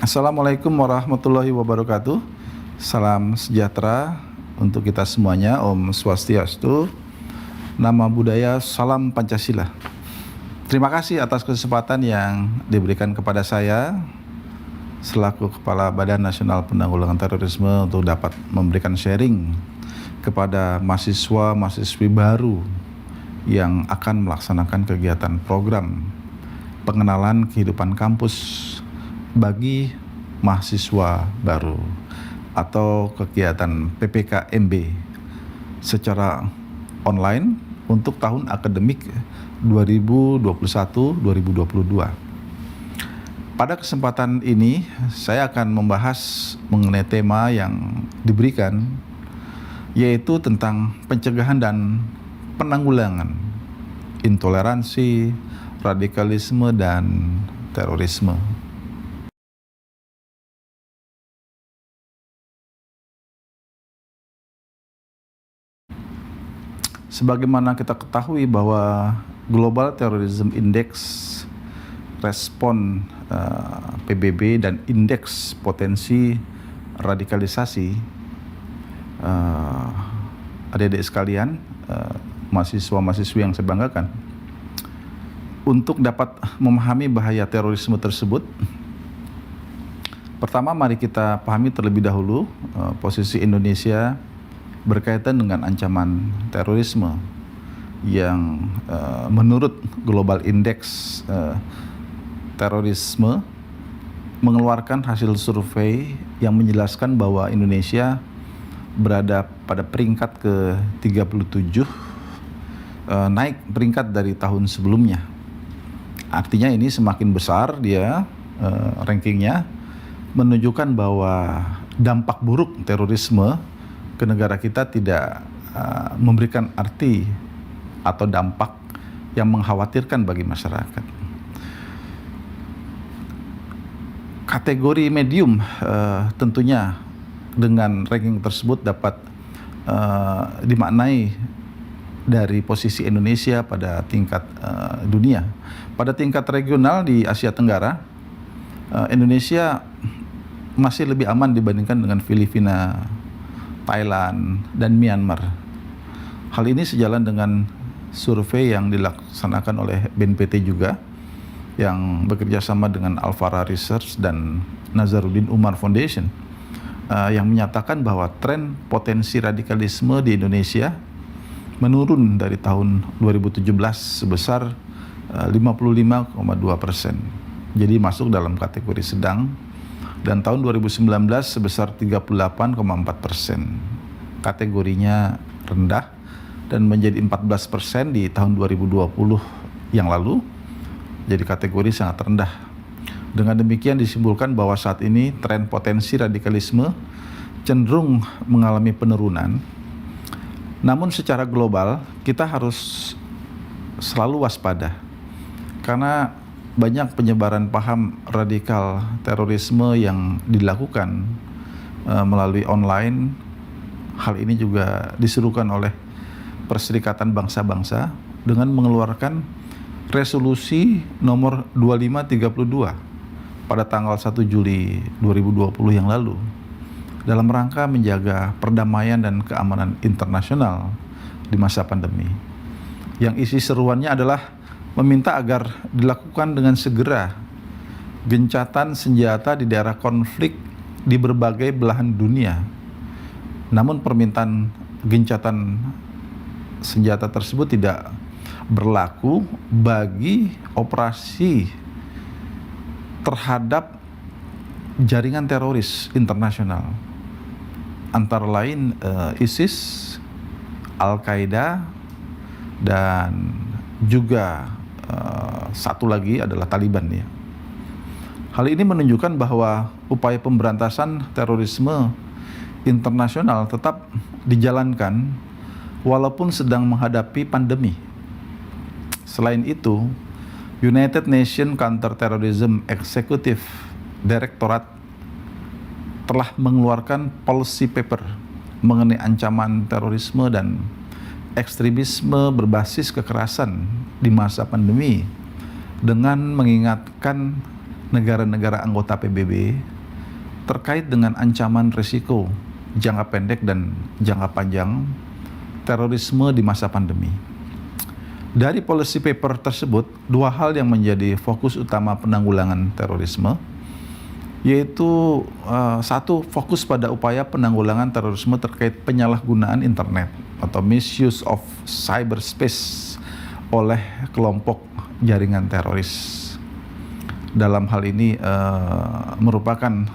Assalamualaikum warahmatullahi wabarakatuh. Salam sejahtera untuk kita semuanya. Om Swastiastu. Nama budaya, salam Pancasila. Terima kasih atas kesempatan yang diberikan kepada saya selaku Kepala Badan Nasional Penanggulangan Terorisme untuk dapat memberikan sharing kepada mahasiswa-mahasiswi baru yang akan melaksanakan kegiatan program pengenalan kehidupan kampus bagi mahasiswa baru atau kegiatan PPKMB secara online untuk tahun akademik 2021-2022. Pada kesempatan ini saya akan membahas mengenai tema yang diberikan, yaitu tentang pencegahan dan penanggulangan intoleransi, radikalisme, dan terorisme. Sebagaimana kita ketahui bahwa Global Terrorism Index respon PBB dan indeks potensi radikalisasi, adik-adik sekalian, mahasiswa-mahasiswi yang saya banggakan, untuk dapat memahami bahaya terorisme tersebut, pertama mari kita pahami terlebih dahulu posisi Indonesia berkaitan dengan ancaman terorisme yang menurut Global Index Terorisme mengeluarkan hasil survei yang menjelaskan bahwa Indonesia berada pada peringkat ke-37, naik peringkat dari tahun sebelumnya. Artinya ini semakin besar dia rankingnya, menunjukkan bahwa dampak buruk terorisme ke negara kita tidak memberikan arti atau dampak yang mengkhawatirkan bagi masyarakat. Kategori medium tentunya dengan ranking tersebut dapat dimaknai dari posisi Indonesia pada tingkat dunia. Pada tingkat regional di Asia Tenggara, Indonesia masih lebih aman dibandingkan dengan Filipina, Thailand, dan Myanmar. Hal ini sejalan dengan survei yang dilaksanakan oleh BNPT juga, yang bekerja sama dengan Alfara Research dan Nazaruddin Umar Foundation, yang menyatakan bahwa tren potensi radikalisme di Indonesia menurun dari tahun 2017 sebesar 55,2%. Jadi masuk dalam kategori sedang, dan tahun 2019 sebesar 38,4%. Kategorinya rendah dan menjadi 14% di tahun 2020 yang lalu. Jadi kategori sangat rendah. Dengan demikian disimpulkan bahwa saat ini tren potensi radikalisme cenderung mengalami penurunan. Namun secara global kita harus selalu waspada, karena banyak penyebaran paham radikal terorisme yang dilakukan melalui online. Hal ini juga diserukan oleh Perserikatan Bangsa-Bangsa dengan mengeluarkan resolusi nomor 2532 pada tanggal 1 Juli 2020 yang lalu dalam rangka menjaga perdamaian dan keamanan internasional di masa pandemi. Yang isi seruannya adalah meminta agar dilakukan dengan segera gencatan senjata di daerah konflik di berbagai belahan dunia. Namun permintaan gencatan senjata tersebut tidak berlaku bagi operasi terhadap jaringan teroris internasional, antara lain ISIS, Al-Qaeda, dan juga satu lagi adalah Taliban ya. Hal ini menunjukkan bahwa upaya pemberantasan terorisme internasional tetap dijalankan walaupun sedang menghadapi pandemi. Selain itu, United Nations Counterterrorism Executive Directorate telah mengeluarkan policy paper mengenai ancaman terorisme dan ekstremisme berbasis kekerasan di masa pandemi, dengan mengingatkan negara-negara anggota PBB terkait dengan ancaman risiko jangka pendek dan jangka panjang terorisme di masa pandemi. Dari policy paper tersebut, dua hal yang menjadi fokus utama penanggulangan terorisme, yaitu satu, fokus pada upaya penanggulangan terorisme terkait penyalahgunaan internet atau misuse of cyberspace oleh kelompok jaringan teroris. Dalam hal ini merupakan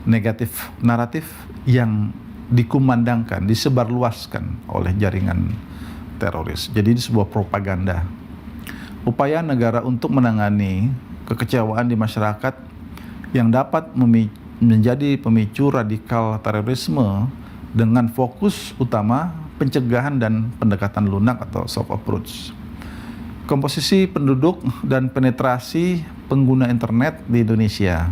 negatif naratif yang dikumandangkan, disebarluaskan oleh jaringan teroris. Jadi ini sebuah propaganda. Upaya negara untuk menangani kekecewaan di masyarakat yang dapat menjadi pemicu radikal terorisme dengan fokus utama pencegahan dan pendekatan lunak atau soft approach. Komposisi penduduk dan penetrasi pengguna internet di Indonesia.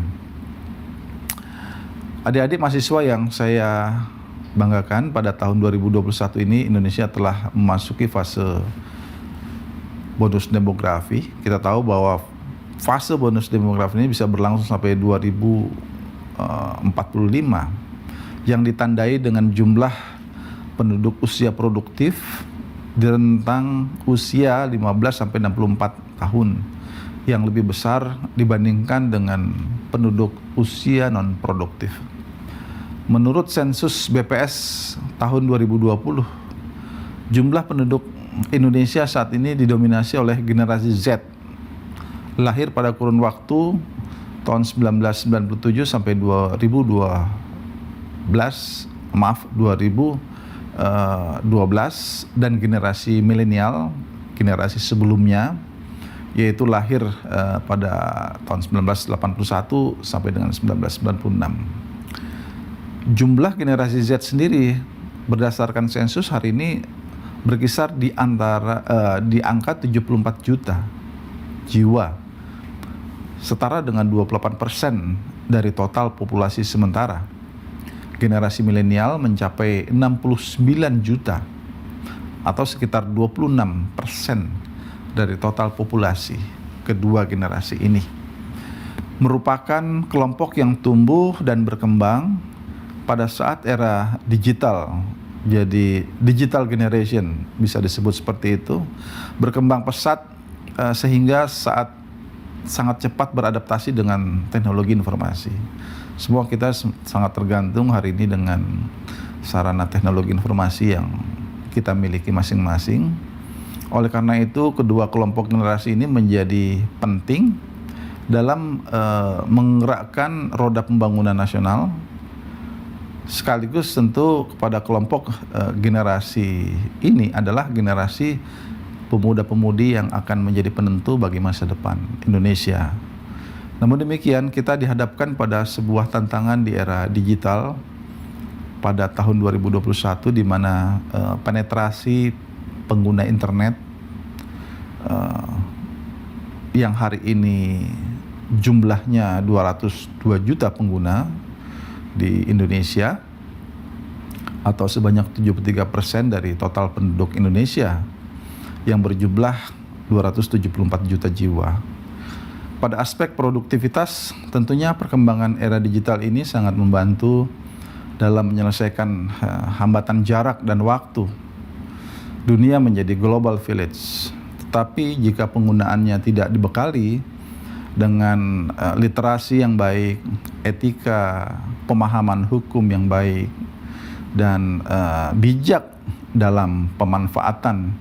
Adik-adik mahasiswa yang saya banggakan, pada tahun 2021 ini Indonesia telah memasuki fase bonus demografi. Kita tahu bahwa fase bonus demografi ini bisa berlangsung sampai 2045 yang ditandai dengan jumlah penduduk usia produktif di rentang usia 15 sampai 64 tahun yang lebih besar dibandingkan dengan penduduk usia non produktif. Menurut sensus BPS tahun 2020, jumlah penduduk Indonesia saat ini didominasi oleh generasi Z, lahir pada kurun waktu tahun 1997 sampai 2012, dan generasi milenial, generasi sebelumnya, yaitu lahir pada tahun 1981 sampai dengan 1996. Jumlah generasi Z sendiri berdasarkan sensus hari ini berkisar di angka 74 juta jiwa, setara dengan 28% dari total populasi sementara. Generasi milenial mencapai 69 juta atau sekitar 26% dari total populasi kedua generasi ini. Merupakan kelompok yang tumbuh dan berkembang pada saat era digital. Jadi digital generation bisa disebut seperti itu, berkembang pesat sehingga sangat cepat beradaptasi dengan teknologi informasi. Semua kita sangat tergantung hari ini dengan sarana teknologi informasi yang kita miliki masing-masing. Oleh karena itu, kedua kelompok generasi ini menjadi penting dalam menggerakkan roda pembangunan nasional, sekaligus tentu kepada kelompok generasi ini adalah generasi pemuda-pemudi yang akan menjadi penentu bagi masa depan Indonesia. Namun demikian, kita dihadapkan pada sebuah tantangan di era digital pada tahun 2021 di mana penetrasi pengguna internet yang hari ini jumlahnya 202 juta pengguna di Indonesia atau sebanyak 73% dari total penduduk Indonesia yang berjumlah 274 juta jiwa. Pada aspek produktivitas, tentunya perkembangan era digital ini sangat membantu dalam menyelesaikan hambatan jarak dan waktu. Dunia menjadi global village, tetapi jika penggunaannya tidak dibekali dengan literasi yang baik, etika, pemahaman hukum yang baik, dan bijak dalam pemanfaatan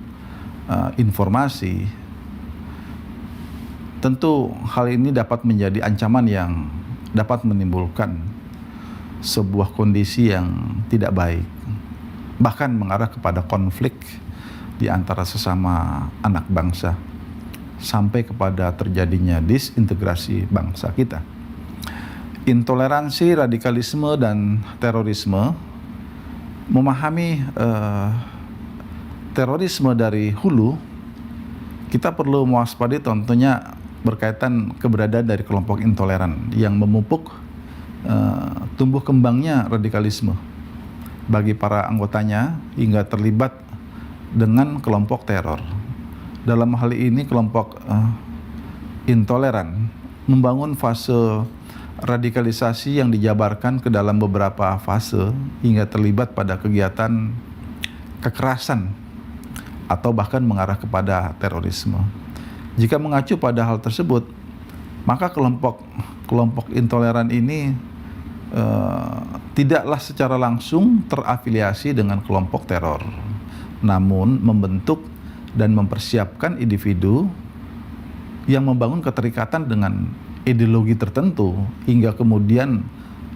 informasi, tentu hal ini dapat menjadi ancaman yang dapat menimbulkan sebuah kondisi yang tidak baik, bahkan mengarah kepada konflik di antara sesama anak bangsa, sampai kepada terjadinya disintegrasi bangsa kita. Intoleransi, radikalisme, dan terorisme. Memahami terorisme dari hulu, kita perlu mewaspadai tentunya berkaitan keberadaan dari kelompok intoleran yang memupuk tumbuh kembangnya radikalisme bagi para anggotanya hingga terlibat dengan kelompok teror. Dalam hal ini kelompok intoleran membangun fase radikalisasi yang dijabarkan ke dalam beberapa fase hingga terlibat pada kegiatan kekerasan atau bahkan mengarah kepada terorisme. Jika mengacu pada hal tersebut, maka kelompok intoleran ini tidaklah secara langsung terafiliasi dengan kelompok teror, namun membentuk dan mempersiapkan individu yang membangun keterikatan dengan ideologi tertentu hingga kemudian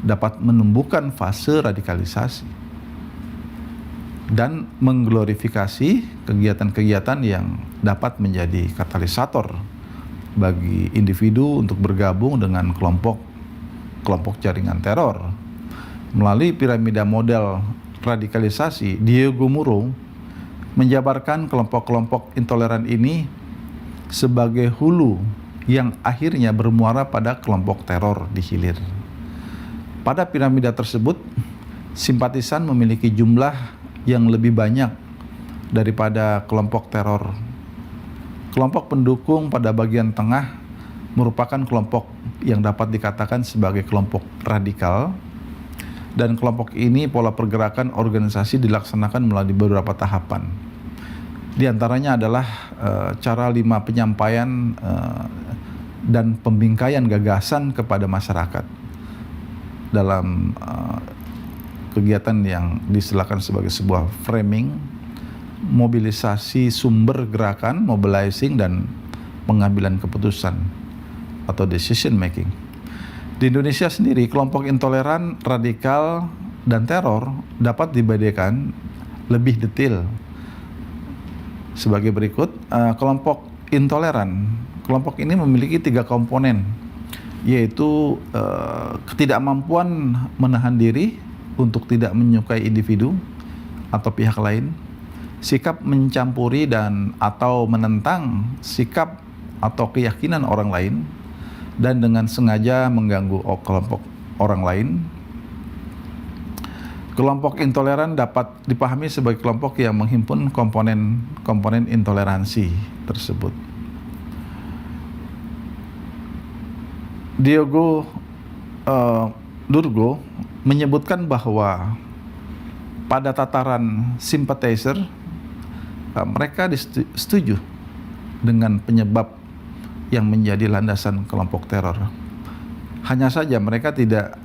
dapat menumbuhkan fase radikalisasi dan mengglorifikasi kegiatan-kegiatan yang dapat menjadi katalisator bagi individu untuk bergabung dengan kelompok jaringan teror. Melalui piramida model radikalisasi, Diego Muro menjabarkan kelompok-kelompok intoleran ini sebagai hulu yang akhirnya bermuara pada kelompok teror di hilir. Pada piramida tersebut, simpatisan memiliki jumlah yang lebih banyak daripada kelompok teror. Kelompok pendukung pada bagian tengah merupakan kelompok yang dapat dikatakan sebagai kelompok radikal, dan kelompok ini pola pergerakan organisasi dilaksanakan melalui beberapa tahapan. Di antaranya adalah cara 5 penyampaian dan pembingkaian gagasan kepada masyarakat dalam kegiatan yang diselakan sebagai sebuah framing, mobilisasi sumber gerakan, mobilizing, dan pengambilan keputusan atau decision making. Di Indonesia sendiri, kelompok intoleran, radikal, dan teror dapat dibedakan lebih detail sebagai berikut. Kelompok intoleran, kelompok ini memiliki 3 komponen, yaitu ketidakmampuan menahan diri untuk tidak menyukai individu atau pihak lain, sikap mencampuri dan atau menentang sikap atau keyakinan orang lain, dan dengan sengaja mengganggu kelompok orang lain. Kelompok intoleran dapat dipahami sebagai kelompok yang menghimpun komponen intoleransi tersebut. Diego Durgo menyebutkan bahwa pada tataran sympathizer, mereka setuju dengan penyebab yang menjadi landasan kelompok teror. Hanya saja mereka tidak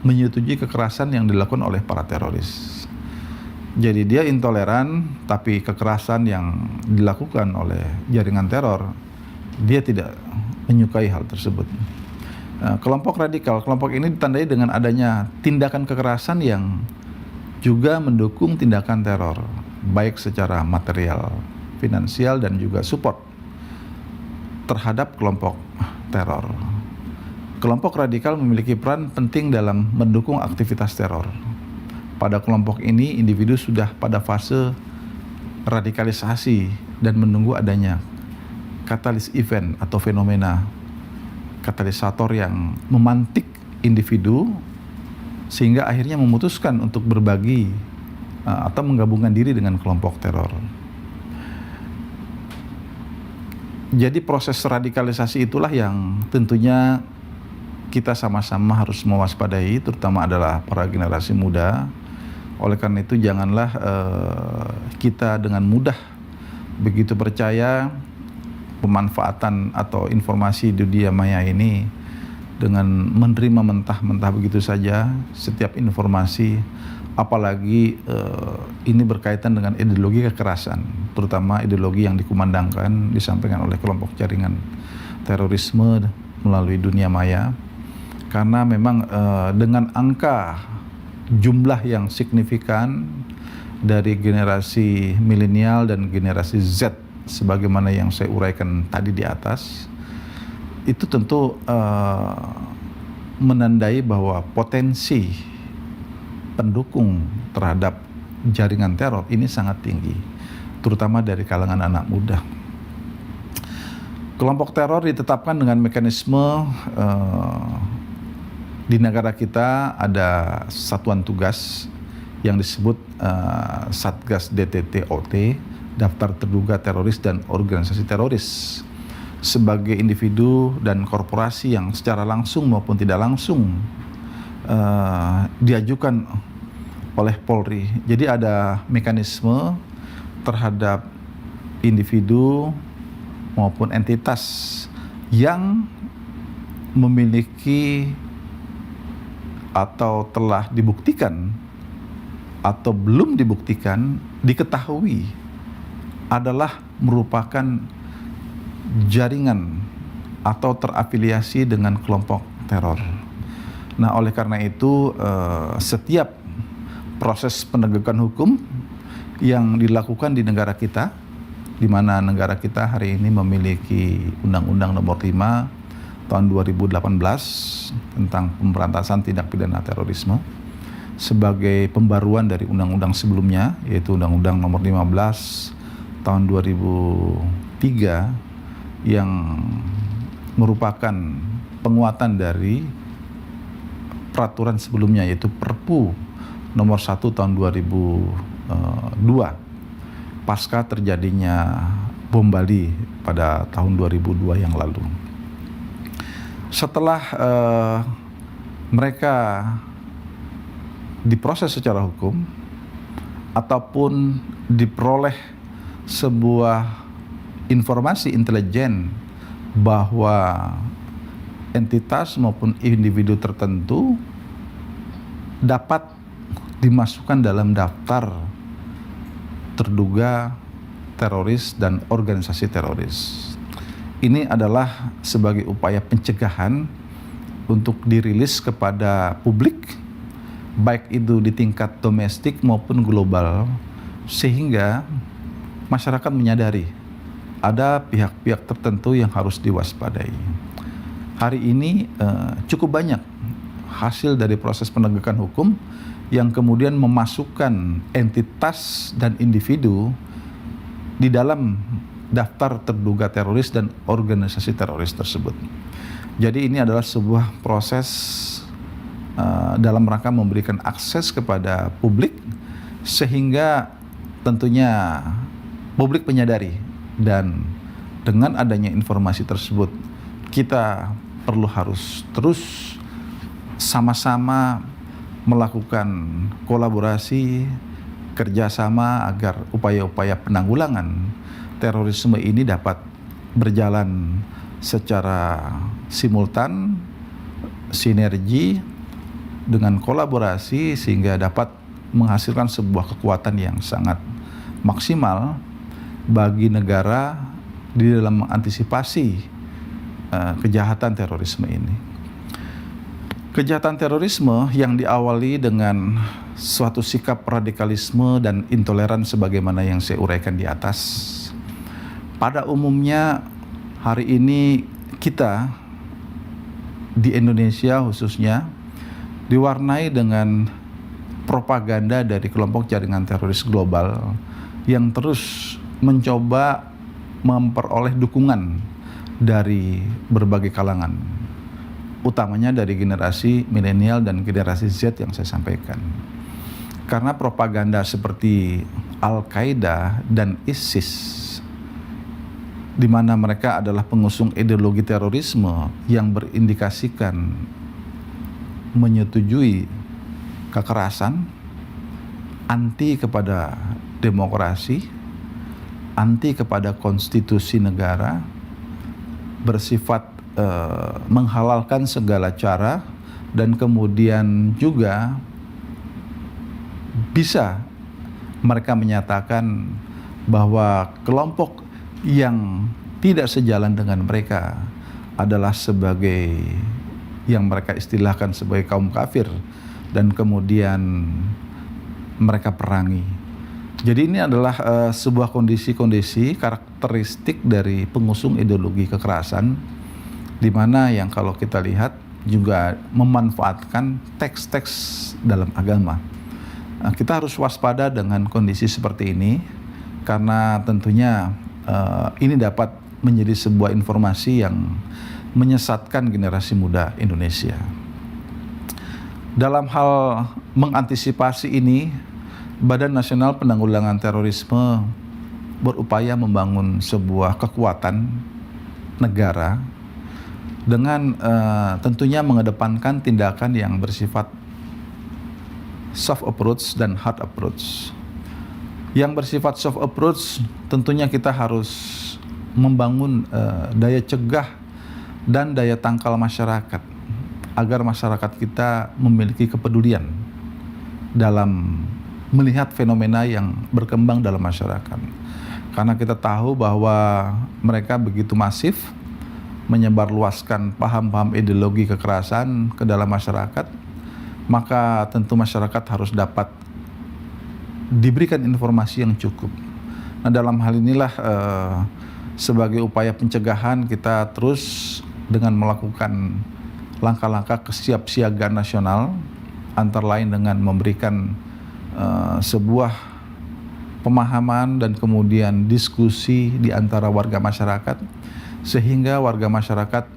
menyetujui kekerasan yang dilakukan oleh para teroris. Jadi dia intoleran, tapi kekerasan yang dilakukan oleh jaringan teror, dia tidak menyukai hal tersebut. Kelompok radikal, kelompok ini ditandai dengan adanya tindakan kekerasan yang juga mendukung tindakan teror, baik secara material, finansial, dan juga support terhadap kelompok teror. Kelompok radikal memiliki peran penting dalam mendukung aktivitas teror. Pada kelompok ini, individu sudah pada fase radikalisasi dan menunggu adanya katalis event atau fenomena katalisator yang memantik individu sehingga akhirnya memutuskan untuk berbagi atau menggabungkan diri dengan kelompok teror. Jadi proses radikalisasi itulah yang tentunya kita sama-sama harus mewaspadai, terutama adalah para generasi muda. Oleh karena itu janganlah kita dengan mudah begitu percaya pemanfaatan atau informasi di dunia maya ini dengan menerima mentah-mentah begitu saja setiap informasi, apalagi ini berkaitan dengan ideologi kekerasan, terutama ideologi yang dikumandangkan, disampaikan oleh kelompok jaringan terorisme melalui dunia maya. Karena memang dengan angka jumlah yang signifikan dari generasi milenial dan generasi Z sebagaimana yang saya uraikan tadi di atas, itu tentu menandai bahwa potensi pendukung terhadap jaringan teror ini sangat tinggi, terutama dari kalangan anak muda. Kelompok teror ditetapkan dengan mekanisme di negara kita ada satuan tugas yang disebut Satgas DTT-OT, Daftar Terduga Teroris dan Organisasi Teroris. sebagai individu dan korporasi yang secara langsung maupun tidak langsung diajukan oleh Polri. Jadi ada mekanisme terhadap individu maupun entitas yang memiliki atau telah dibuktikan atau belum dibuktikan, diketahui adalah merupakan jaringan atau terafiliasi dengan kelompok teror. Nah, oleh karena itu setiap proses penegakan hukum yang dilakukan di negara kita, di mana negara kita hari ini memiliki Undang-Undang Nomor 5 tahun 2018 tentang pemberantasan tindak pidana terorisme sebagai pembaruan dari undang-undang sebelumnya, yaitu Undang-Undang Nomor 15 tahun 2003 yang merupakan penguatan dari peraturan sebelumnya, yaitu Perpu Nomor 1 tahun 2002 pasca terjadinya bom Bali pada tahun 2002 yang lalu. Setelah mereka diproses secara hukum ataupun diperoleh sebuah informasi intelijen bahwa entitas maupun individu tertentu dapat dimasukkan dalam daftar terduga teroris dan organisasi teroris. Ini adalah sebagai upaya pencegahan untuk dirilis kepada publik, baik itu di tingkat domestik maupun global, sehingga masyarakat menyadari ada pihak-pihak tertentu yang harus diwaspadai. Hari ini cukup banyak hasil dari proses penegakan hukum yang kemudian memasukkan entitas dan individu di dalam daftar terduga teroris dan organisasi teroris tersebut. Jadi ini adalah sebuah proses dalam rangka memberikan akses kepada publik, sehingga tentunya publik menyadari, dan dengan adanya informasi tersebut kita perlu harus terus sama-sama melakukan kolaborasi, kerjasama agar upaya-upaya penanggulangan terorisme ini dapat berjalan secara simultan, sinergi, dengan kolaborasi, sehingga dapat menghasilkan sebuah kekuatan yang sangat maksimal bagi negara di dalam mengantisipasi kejahatan terorisme ini. Kejahatan terorisme yang diawali dengan suatu sikap radikalisme dan intoleran sebagaimana yang saya uraikan di atas. Pada umumnya hari ini kita di Indonesia khususnya diwarnai dengan propaganda dari kelompok jaringan teroris global yang terus mencoba memperoleh dukungan dari berbagai kalangan, utamanya dari generasi milenial dan generasi Z yang saya sampaikan. Karena propaganda seperti Al-Qaeda dan ISIS, di mana mereka adalah pengusung ideologi terorisme yang berindikasikan menyetujui kekerasan, anti kepada demokrasi, anti kepada konstitusi negara, bersifat menghalalkan segala cara, dan kemudian juga bisa mereka menyatakan bahwa kelompok yang tidak sejalan dengan mereka adalah sebagai yang mereka istilahkan sebagai kaum kafir, dan kemudian mereka perangi. Jadi ini adalah sebuah kondisi-kondisi karakteristik dari pengusung ideologi kekerasan, di mana yang kalau kita lihat juga memanfaatkan teks-teks dalam agama. Kita harus waspada dengan kondisi seperti ini, karena tentunya ini dapat menjadi sebuah informasi yang menyesatkan generasi muda Indonesia. Dalam hal mengantisipasi ini, Badan Nasional Penanggulangan Terorisme berupaya membangun sebuah kekuatan negara dengan tentunya mengedepankan tindakan yang bersifat soft approach dan hard approach. Yang bersifat soft approach tentunya kita harus membangun daya cegah dan daya tangkal masyarakat agar masyarakat kita memiliki kepedulian dalam melihat fenomena yang berkembang dalam masyarakat. Karena kita tahu bahwa mereka begitu masif menyebarluaskan paham-paham ideologi kekerasan ke dalam masyarakat, maka tentu masyarakat harus dapat diberikan informasi yang cukup. Nah, dalam hal inilah sebagai upaya pencegahan kita terus dengan melakukan langkah-langkah kesiapsiagaan nasional, antara lain dengan memberikan sebuah pemahaman dan kemudian diskusi di antara warga masyarakat, sehingga warga masyarakat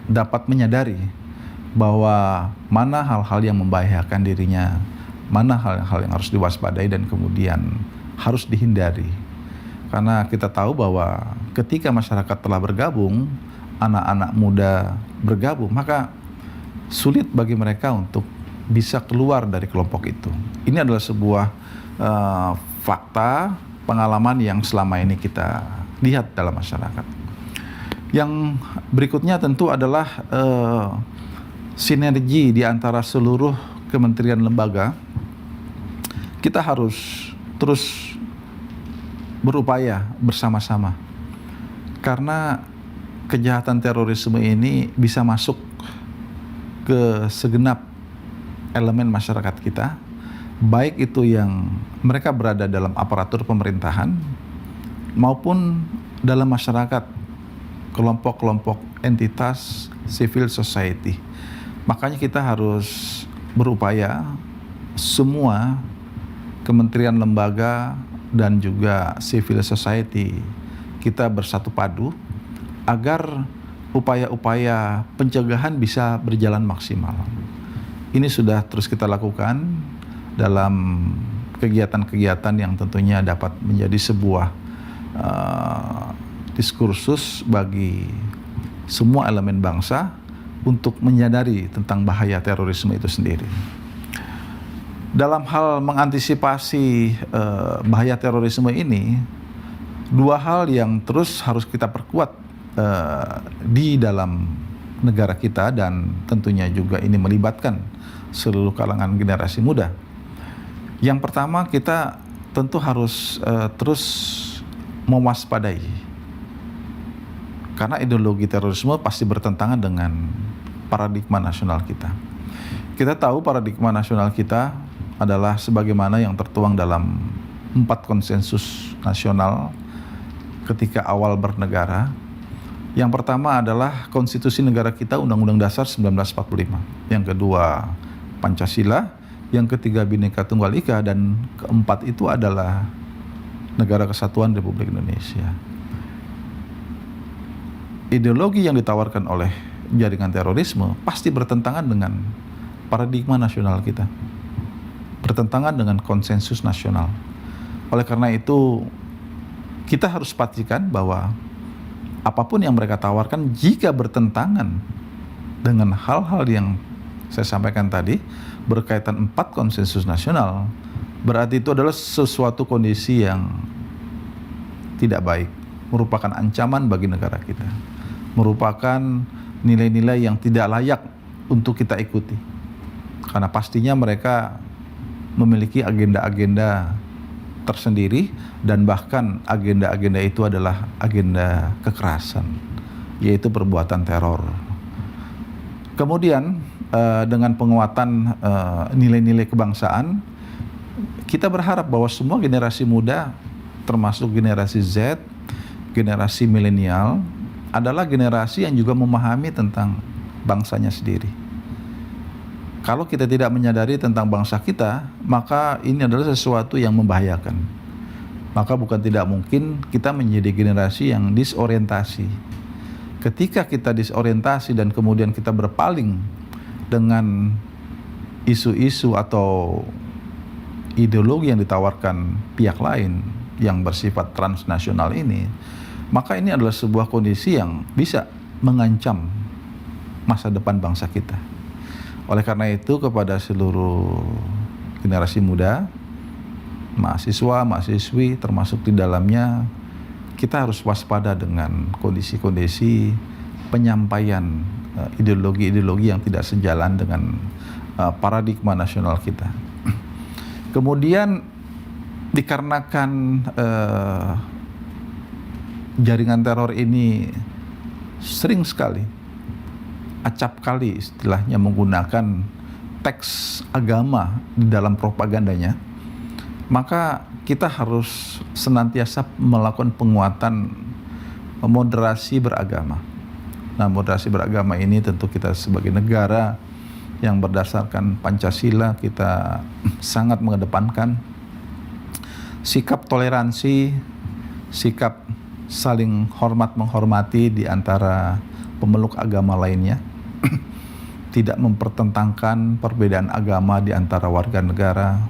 dapat menyadari bahwa mana hal-hal yang membahayakan dirinya, mana hal-hal yang harus diwaspadai dan kemudian harus dihindari. Karena kita tahu bahwa ketika masyarakat telah bergabung, anak-anak muda bergabung, maka sulit bagi mereka untuk bisa keluar dari kelompok itu. Ini adalah sebuah fakta pengalaman yang selama ini kita lihat dalam masyarakat. Yang berikutnya tentu adalah sinergi di antara seluruh kementerian lembaga. Kita harus terus berupaya bersama-sama, karena kejahatan terorisme ini bisa masuk ke segenap elemen masyarakat kita, baik itu yang mereka berada dalam aparatur pemerintahan maupun dalam masyarakat, kelompok-kelompok entitas civil society. Makanya kita harus berupaya semua kementerian lembaga dan juga civil society kita bersatu padu agar upaya-upaya pencegahan bisa berjalan maksimal. Ini sudah terus kita lakukan dalam kegiatan-kegiatan yang tentunya dapat menjadi sebuah diskursus bagi semua elemen bangsa untuk menyadari tentang bahaya terorisme itu sendiri. Dalam hal mengantisipasi bahaya terorisme ini, dua hal yang terus harus kita perkuat di dalam negara kita, dan tentunya juga ini melibatkan seluruh kalangan generasi muda. Yang pertama, kita tentu harus terus mewaspadai, karena ideologi terorisme pasti bertentangan dengan paradigma nasional kita. Kita tahu paradigma nasional kita adalah sebagaimana yang tertuang dalam 4 konsensus nasional ketika awal bernegara. Yang pertama adalah konstitusi negara kita, Undang-Undang Dasar 1945. Yang kedua Pancasila, yang ketiga Bhinneka Tunggal Ika, dan keempat itu adalah Negara Kesatuan Republik Indonesia. Ideologi yang ditawarkan oleh jaringan terorisme pasti bertentangan dengan paradigma nasional kita, bertentangan dengan konsensus nasional. Oleh karena itu, kita harus pastikan bahwa apapun yang mereka tawarkan, jika bertentangan dengan hal-hal yang saya sampaikan tadi berkaitan 4 konsensus nasional, berarti itu adalah sesuatu kondisi yang tidak baik, merupakan ancaman bagi negara kita, merupakan nilai-nilai yang tidak layak untuk kita ikuti, karena pastinya mereka memiliki agenda-agenda tersendiri, dan bahkan agenda-agenda itu adalah agenda kekerasan, yaitu perbuatan teror. Kemudian dengan penguatan nilai-nilai kebangsaan, kita berharap bahwa semua generasi muda, termasuk generasi Z, generasi milenial, adalah generasi yang juga memahami tentang bangsanya sendiri. Kalau kita tidak menyadari tentang bangsa kita, maka ini adalah sesuatu yang membahayakan. Maka bukan tidak mungkin kita menjadi generasi yang disorientasi. Ketika kita disorientasi dan kemudian kita berpaling dengan isu-isu atau ideologi yang ditawarkan pihak lain yang bersifat transnasional ini, maka ini adalah sebuah kondisi yang bisa mengancam masa depan bangsa kita. Oleh karena itu, kepada seluruh generasi muda, mahasiswa, mahasiswi termasuk di dalamnya, kita harus waspada dengan kondisi-kondisi penyampaian ideologi-ideologi yang tidak sejalan dengan paradigma nasional kita. Kemudian dikarenakan jaringan teror ini sering sekali, acap kali istilahnya, menggunakan teks agama di dalam propagandanya, maka kita harus senantiasa melakukan penguatan moderasi beragama. Nah, moderasi beragama ini tentu kita sebagai negara yang berdasarkan Pancasila, kita sangat mengedepankan sikap toleransi, sikap saling hormat menghormati di antara pemeluk agama lainnya, tidak mempertentangkan perbedaan agama di antara warga negara,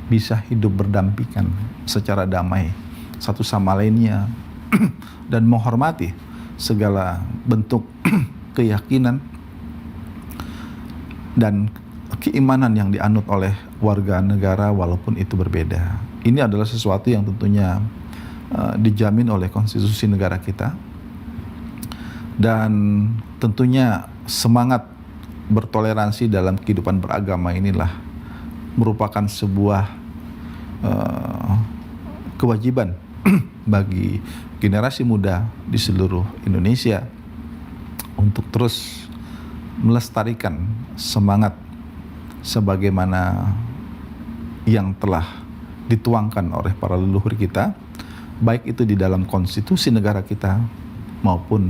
bisa hidup berdampingan secara damai satu sama lainnya dan menghormati segala bentuk keyakinan dan keimanan yang dianut oleh warga negara walaupun itu berbeda. Ini adalah sesuatu yang tentunya dijamin oleh konstitusi negara kita, dan tentunya semangat bertoleransi dalam kehidupan beragama inilah merupakan sebuah kewajiban bagi generasi muda di seluruh Indonesia untuk terus melestarikan semangat sebagaimana yang telah dituangkan oleh para leluhur kita, baik itu di dalam konstitusi negara kita maupun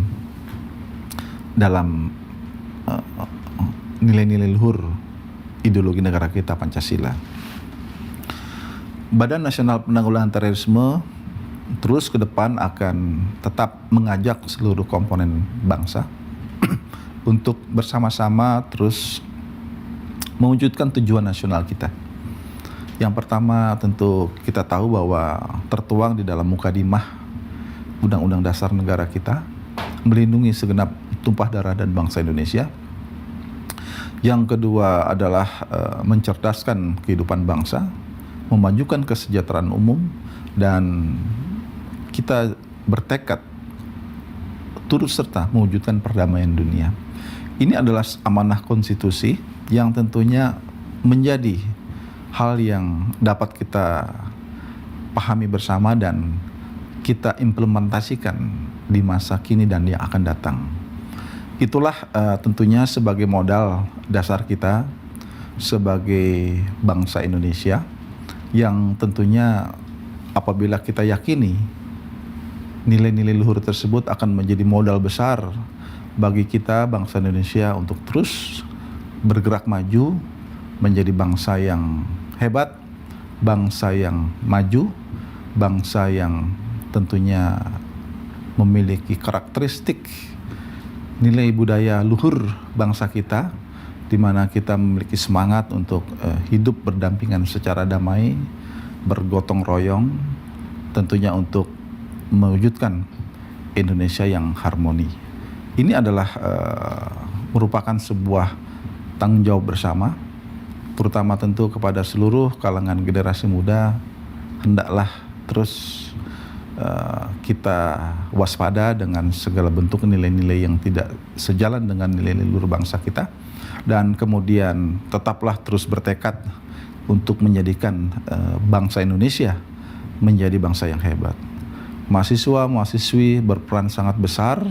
dalam nilai-nilai luhur ideologi negara kita, Pancasila. Badan Nasional Penanggulangan Terorisme terus ke depan akan tetap mengajak seluruh komponen bangsa untuk bersama-sama terus mewujudkan tujuan nasional kita. Yang pertama, tentu kita tahu bahwa tertuang di dalam mukadimah Undang-Undang Dasar Negara kita melindungi segenap tumpah darah dan bangsa Indonesia. Yang kedua adalah mencerdaskan kehidupan bangsa, memajukan kesejahteraan umum, dan kita bertekad turut serta mewujudkan perdamaian dunia. Ini adalah amanah konstitusi yang tentunya menjadi hal yang dapat kita pahami bersama dan kita implementasikan di masa kini dan yang akan datang. Itulah tentunya sebagai modal dasar kita sebagai bangsa Indonesia, yang tentunya apabila kita yakini nilai-nilai luhur tersebut akan menjadi modal besar bagi kita bangsa Indonesia untuk terus bergerak maju menjadi bangsa yang hebat, bangsa yang maju, bangsa yang tentunya memiliki karakteristik nilai budaya luhur bangsa kita, di mana kita memiliki semangat untuk hidup berdampingan secara damai, bergotong royong, tentunya untuk mewujudkan Indonesia yang harmoni. Ini adalah merupakan sebuah tanggung jawab bersama, terutama tentu kepada seluruh kalangan generasi muda. Hendaklah terus kita waspada dengan segala bentuk nilai-nilai yang tidak sejalan dengan nilai-nilai luhur bangsa kita, dan kemudian tetaplah terus bertekad untuk menjadikan bangsa Indonesia menjadi bangsa yang hebat. Mahasiswa, mahasiswi berperan sangat besar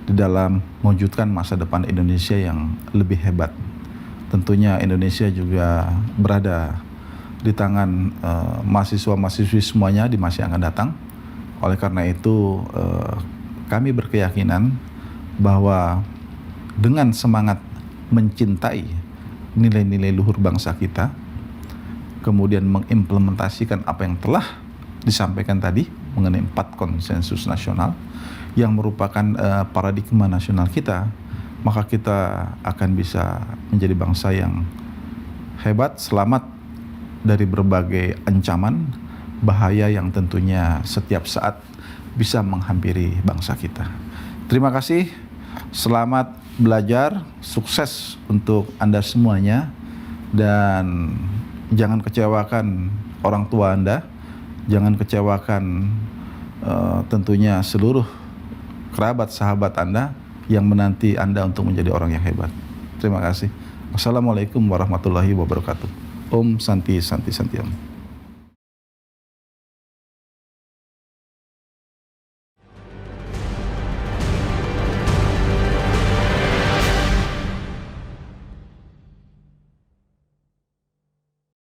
di dalam mewujudkan masa depan Indonesia yang lebih hebat. Tentunya Indonesia juga berada di tangan mahasiswa-mahasiswi semuanya di masa yang akan datang. Oleh karena itu, kami berkeyakinan bahwa dengan semangat mencintai nilai-nilai luhur bangsa kita, kemudian mengimplementasikan apa yang telah disampaikan tadi mengenai 4 konsensus nasional yang merupakan paradigma nasional kita, maka kita akan bisa menjadi bangsa yang hebat, selamat dari berbagai ancaman, bahaya yang tentunya setiap saat bisa menghampiri bangsa kita. Terima kasih, selamat belajar, sukses untuk Anda semuanya, dan jangan kecewakan orang tua Anda, jangan kecewakan tentunya seluruh kerabat sahabat Anda yang menanti Anda untuk menjadi orang yang hebat. Terima kasih. Wassalamualaikum warahmatullahi wabarakatuh. Om Santi Santi Santi Om.